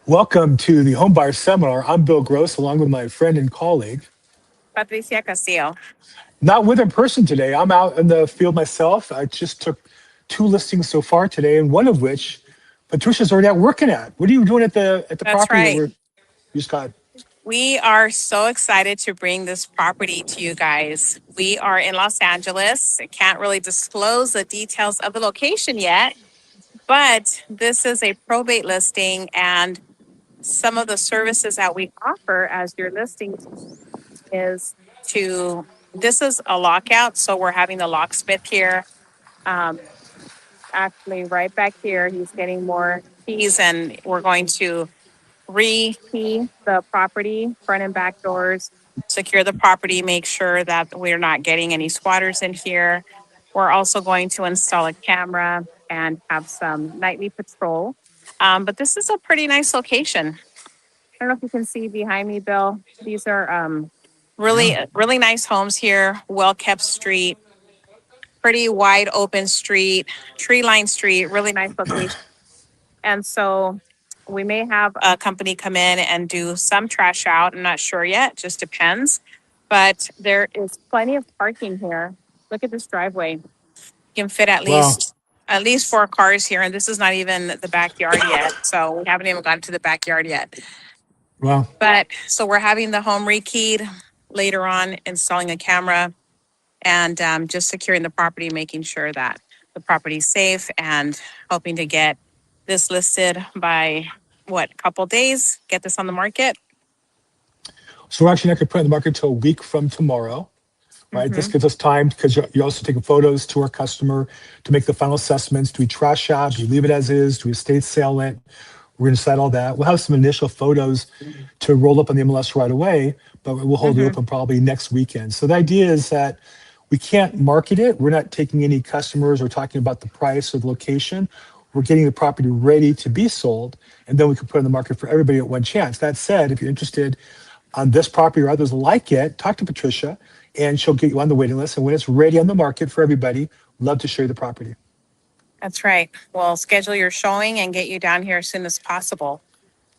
Welcome to the Homebuyer Seminar. I'm Bill Gross, along with my friend and colleague. Patricia Castillo. Not with in person today. I'm out in the field myself. I just took two listings so far today, and one of which Patricia's already out working at. What are you doing at the That's property that right. you just got? We are so excited to bring this property to you guys. We are in Los Angeles. I can't really disclose the details of the location yet, but this is a probate listing, and some of the services that we offer as your listing is to this is a lockout. So we're having the locksmith here. Um, Actually, right back here, he's getting more keys, and we're going to re-key the property, front and back doors, secure the property, make sure that we're not getting any squatters in here. We're also going to install a camera and have some nightly patrol. But this is a pretty nice location. I don't know if you can see behind me, Bill. These are Yeah. really nice homes here, well-kept street, pretty wide open street, tree-lined street, really nice location. And so we may have a company come in and do some trash out. I'm not sure yet, just depends. But there is plenty of parking here. Look at this driveway. You can fit Wow. at least four cars here, and this is not even the backyard yet. So we haven't even gotten to the backyard yet. Wow. But so we're having the home rekeyed later on, installing a camera, and just securing the property, making sure that the property's safe, and hoping to get this listed by couple days, get this on the market. So we're actually not going to put it in the market until a week from tomorrow, right? This Mm-hmm. gives us time because you're also taking photos to our customer to make the final assessments. Do we trash out? Do we leave it as is? Do we estate sale it? We're going to decide all that. We'll have some initial photos to roll up on the MLS right away, but we'll hold it Mm-hmm. open probably next weekend. So the idea is that we can't market it. We're not taking any customers or talking about the price or the location. We're getting the property ready to be sold, and then we can put it in the market for everybody at one chance. That said, if you're interested on this property or others like it, talk to Patricia, and she'll get you on the waiting list. And when it's ready on the market for everybody, love to show you the property. That's right. We'll schedule your showing and get you down here as soon as possible.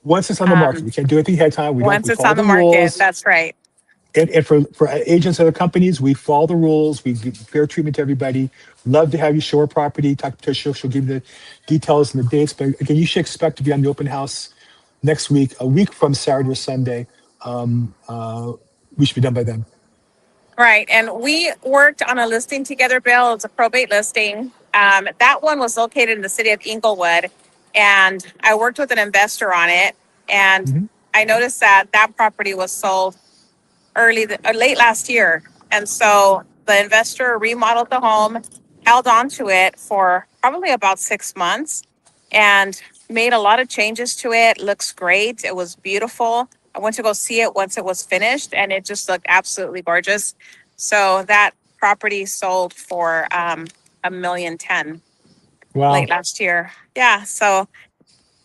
Once it's on the market, Um, we can't do anything ahead of time. We don't. Once We it's follow on the the market, rules. that's right. And for agents and other companies, we follow the rules. We give fair treatment to everybody. Love to have you show our property. Talk to Patricia. She'll give you the details and the dates. But again, you should expect to be on the open house next week, a week from Saturday or Sunday. Um, uh, we should be done by then. Right. And we worked on a listing together, Bill. It's a probate listing. That one was located in the city of Inglewood. And I worked with an investor on it. And Mhm. I noticed that that property was sold late last year. And so the investor remodeled the home, held on to it for probably about 6 months, and made a lot of changes to it. Looks great. It was beautiful. I went to go see it once it was finished, and it just looked absolutely gorgeous. So that property sold for 1,010,000 late Wow. last year. Yeah. So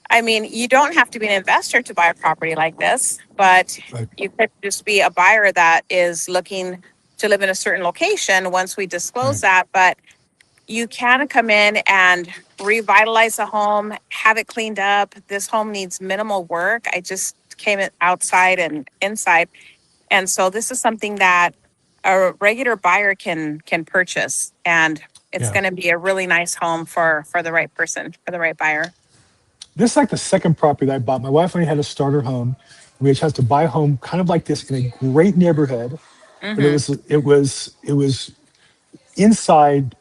I mean, you don't have to be an investor to buy a property like this, but Right. you could just be a buyer that is looking to live in a certain location once we disclose Right. that. But you can come in and revitalize the home, have it cleaned up. This home needs minimal work. I just came outside and inside. And so this is something that a regular buyer can purchase. And it's Yeah. going to be a really nice home for the right person, for the right buyer. This is like the second property that I bought. My wife and I had a starter home. We had a chance to buy a home kind of like this in a great neighborhood, but Mm-hmm. it was inside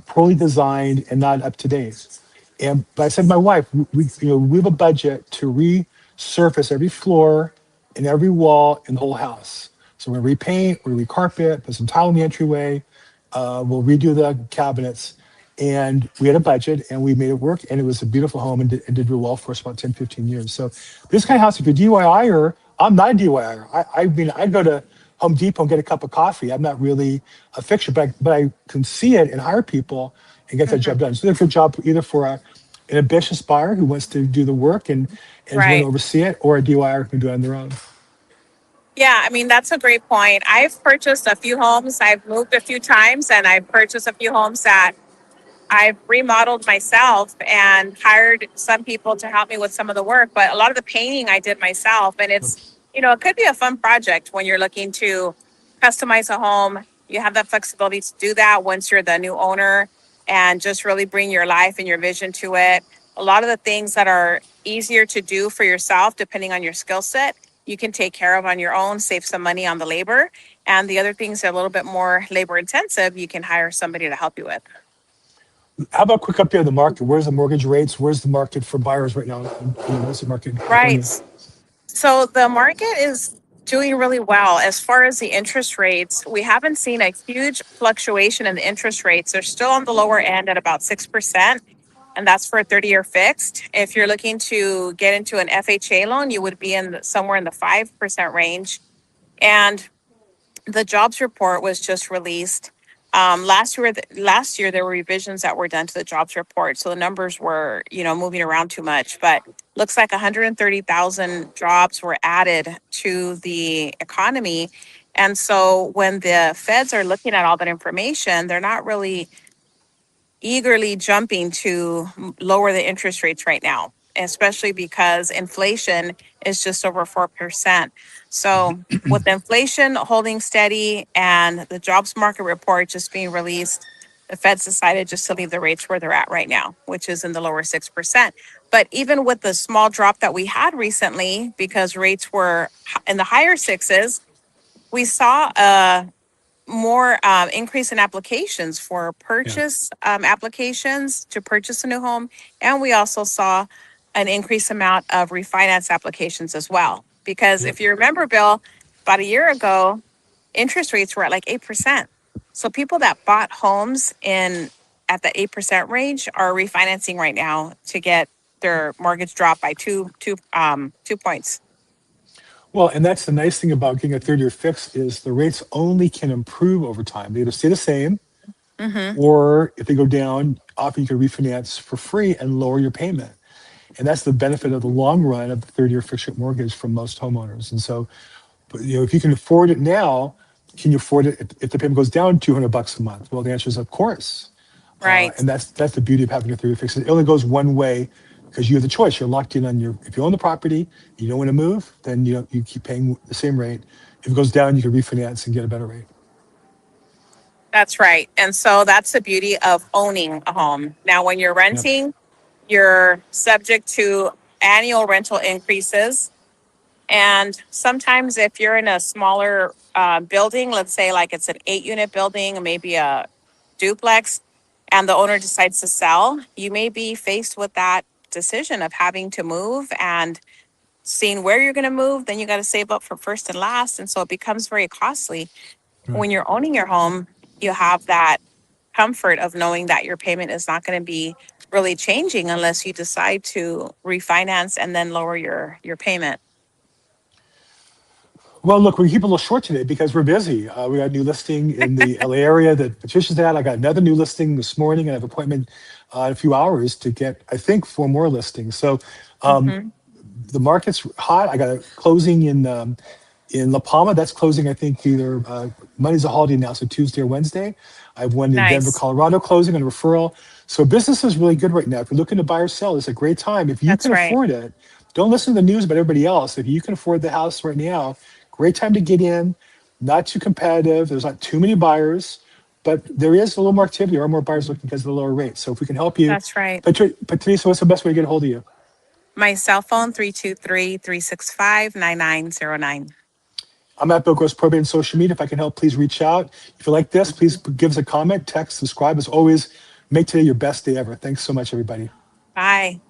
poorly designed and not up to date. And but I said to my wife, we have a budget to resurface every floor and every wall in the whole house. So we're gonna repaint, we're gonna recarpet, put some tile in the entryway, we'll redo the cabinets. And we had a budget and we made it work, and it was a beautiful home, and did real well for us about 10, 15 years. So this kind of house, if you're DIYer, I'm not a DIYer. I mean, I go to Home Depot and get a cup of coffee. I'm not really a fixture, but I can see it and hire people and get that Mm-hmm. job done. So they're a good job either for an ambitious buyer who wants to do the work and is willing to Right. oversee it, or a DIYer who can do it on their own. Yeah, I mean, that's a great point. I've purchased a few homes. I've moved a few times, and I've purchased a few homes that I've remodeled myself and hired some people to help me with some of the work, but a lot of the painting I did myself. And it's, it could be a fun project when you're looking to customize a home. You have that flexibility to do that once you're the new owner and just really bring your life and your vision to it. A lot of the things that are easier to do for yourself, depending on your skill set, you can take care of on your own, save some money on the labor. And the other things that are a little bit more labor intensive, you can hire somebody to help you with. How about a quick update on the market? Where's the mortgage rates? Where's the market for buyers right now in the real estate market in Right. California? So the market is doing really well. As far as the interest rates, we haven't seen a huge fluctuation in the interest rates. They're still on the lower end at about 6%, and that's for a 30-year fixed. If you're looking to get into an FHA loan, you would be somewhere in the 5% range. And the jobs report was just released. Last year there were revisions that were done to the jobs report, so the numbers were moving around too much. But looks like 130,000 jobs were added to the economy, and so when the feds are looking at all that information, they're not really eagerly jumping to lower the interest rates right now, especially because inflation is just over 4%. So, with inflation holding steady and the jobs market report just being released, the Fed's decided just to leave the rates where they're at right now, which is in the lower 6%. But even with the small drop that we had recently, because rates were in the higher sixes, we saw a more increase in applications for Yeah. purchase applications to purchase a new home. And we also saw an increased amount of refinance applications as well. Because Yep. if you remember, Bill, about a year ago, interest rates were at like 8%. So people that bought homes in at the 8% range are refinancing right now to get their mortgage dropped by 2 points. Well, and that's the nice thing about getting a 30-year fix is the rates only can improve over time. They either stay the same, Mm-hmm. or if they go down, often you can refinance for free and lower your payment. And that's the benefit of the long run of the 30-year fixed rate mortgage for most homeowners. And so, but, if you can afford it now, can you afford it if the payment goes down $200 a month? Well, the answer is of course. Right. And that's the beauty of having a 30-year fix. It only goes one way because you have the choice. You're locked in on your. If you own the property, you don't want to move, then you keep paying the same rate. If it goes down, you can refinance and get a better rate. That's right. And so that's the beauty of owning a home. Now, when you're Yep. renting, you're subject to annual rental increases. And sometimes, if you're in a smaller building, let's say like it's an 8 unit building, maybe a duplex, and the owner decides to sell, you may be faced with that decision of having to move and seeing where you're going to move. Then you got to save up for first and last. And so it becomes very costly. Right. When you're owning your home, you have that comfort of knowing that your payment is not going to be really changing unless you decide to refinance and then lower your payment. Well, look, we keep a little short today because we're busy. We got a new listing in the LA area that Patricia's at. I got another new listing this morning. I have an appointment in a few hours to get, I think, 4 more listings. So Hmm. the market's hot. I got a closing in La Palma. That's closing, I think, either Monday's a holiday now, so Tuesday or Wednesday. I have one in Denver, Nice. Colorado closing on a referral. So business is really good right now. If you're looking to buy or sell, it's a great time. If you can That's right. afford it, don't listen to the news about everybody else. If you can afford the house right now, great time to get in. Not too competitive. There's not too many buyers, but there is a little more activity. There are more buyers looking because of the lower rate. So if we can help you, That's right. Patricia, what's the best way to get a hold of you? My cell phone, 323-365-9909. I'm at Bill Gross Probate on social media. If I can help, please reach out. If you like this, please give us a comment, text, subscribe. As always, make today your best day ever. Thanks so much, everybody. Bye.